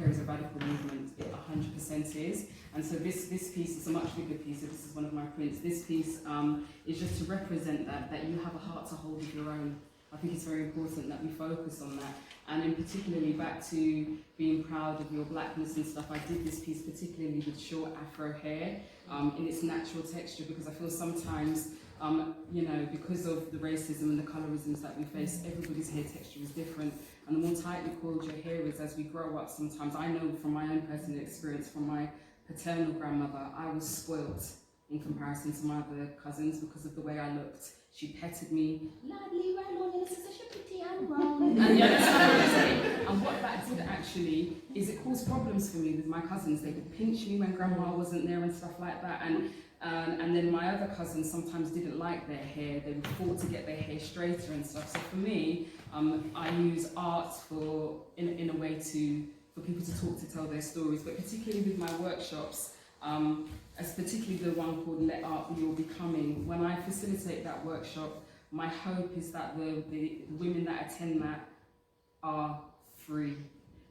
hair is a radical movement. It 100% is. And so this piece is a much bigger piece. So this is one of my prints. This piece is just to represent that you have a heart to hold of your own. I think it's very important that we focus on that. And in particularly back to being proud of your blackness and stuff, I did this piece particularly with short afro hair in its natural texture, because I feel sometimes, you know, because of the racism and the colorisms that we face, everybody's hair texture is different. And the more tightly coiled your hair is as we grow up, sometimes, I know from my own personal experience, from my paternal grandmother, I was spoilt in comparison to my other cousins because of the way I looked. She petted me, lovely, right on, this is such a pretty and brown. And you understand what I'm saying? And what that did actually is it caused problems for me with my cousins. They would pinch me when grandma wasn't there and stuff like that. And then my other cousins sometimes didn't like their hair. They would fall to get their hair straighter and stuff. So for me, I use art in a way for people to talk, to tell their stories. But particularly with my workshops, as particularly the one called Let Art Be Your Becoming, when I facilitate that workshop, my hope is that the women that attend that are free.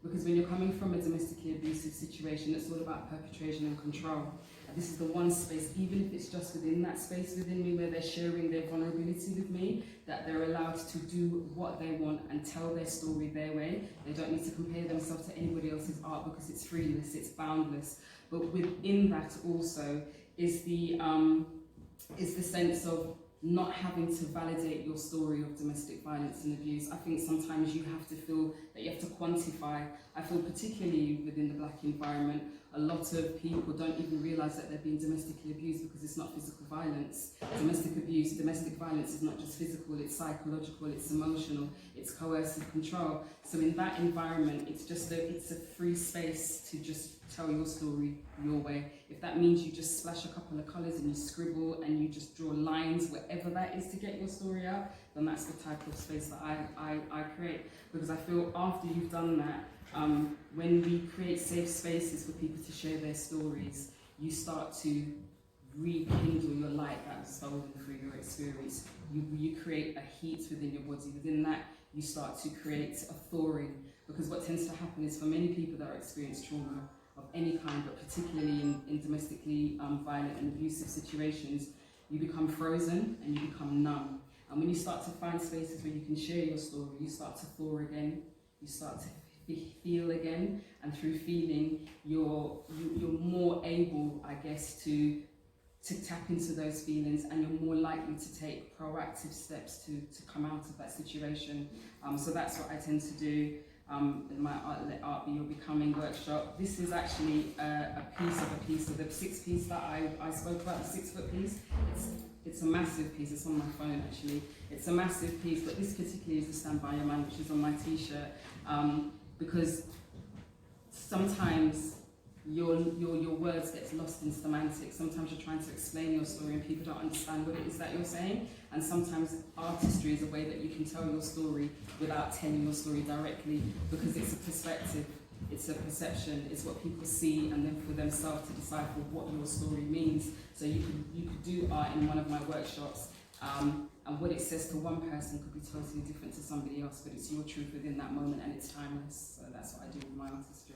Because when you're coming from a domestically abusive situation, it's all about perpetration and control. And this is the one space, even if it's just within that space within me where they're sharing their vulnerability with me, that they're allowed to do what they want and tell their story their way. They don't need to compare themselves to anybody else's art because it's freeless, it's boundless. But within that also is the sense of not having to validate your story of domestic violence and abuse. I think sometimes you have to feel that you have to quantify. I feel particularly within the black environment, a lot of people don't even realise that they're being domestically abused because it's not physical violence. Domestic abuse, domestic violence is not just physical, it's psychological, it's emotional, it's coercive control. So in that environment, it's a free space to just tell your story your way. If that means you just splash a couple of colours and you scribble and you just draw lines, whatever that is to get your story out, then that's the type of space that I create. Because I feel after you've done that, when we create safe spaces for people to share their stories, you start to rekindle your light that was stolen through your experience. You create a heat within your body. Within that, you start to create a thawing. Because what tends to happen is for many people that are experiencing trauma of any kind, but particularly in domestically violent and abusive situations, you become frozen and you become numb. And when you start to find spaces where you can share your story, you start to thaw again, you start to feel again, and through feeling, you're more able, I guess, to tap into those feelings, and you're more likely to take proactive steps to come out of that situation. So that's what I tend to do in my Let Art Be Your Becoming workshop. This is actually a piece of the 6-piece that I spoke about, the 6-foot piece. It's a massive piece. It's on my phone actually. It's a massive piece, but this particularly is the Stand By Your Man, which is on my t-shirt, because sometimes your words get lost in semantics. Sometimes you're trying to explain your story and people don't understand what it is that you're saying. And sometimes artistry is a way that you can tell your story without telling your story directly, because it's a perspective, it's a perception, it's what people see, and then for themselves to decipher what your story means. So you could do art in one of my workshops, and what it says to one person could be totally different to somebody else, but it's your truth within that moment and it's timeless. So that's what I do with my artistry.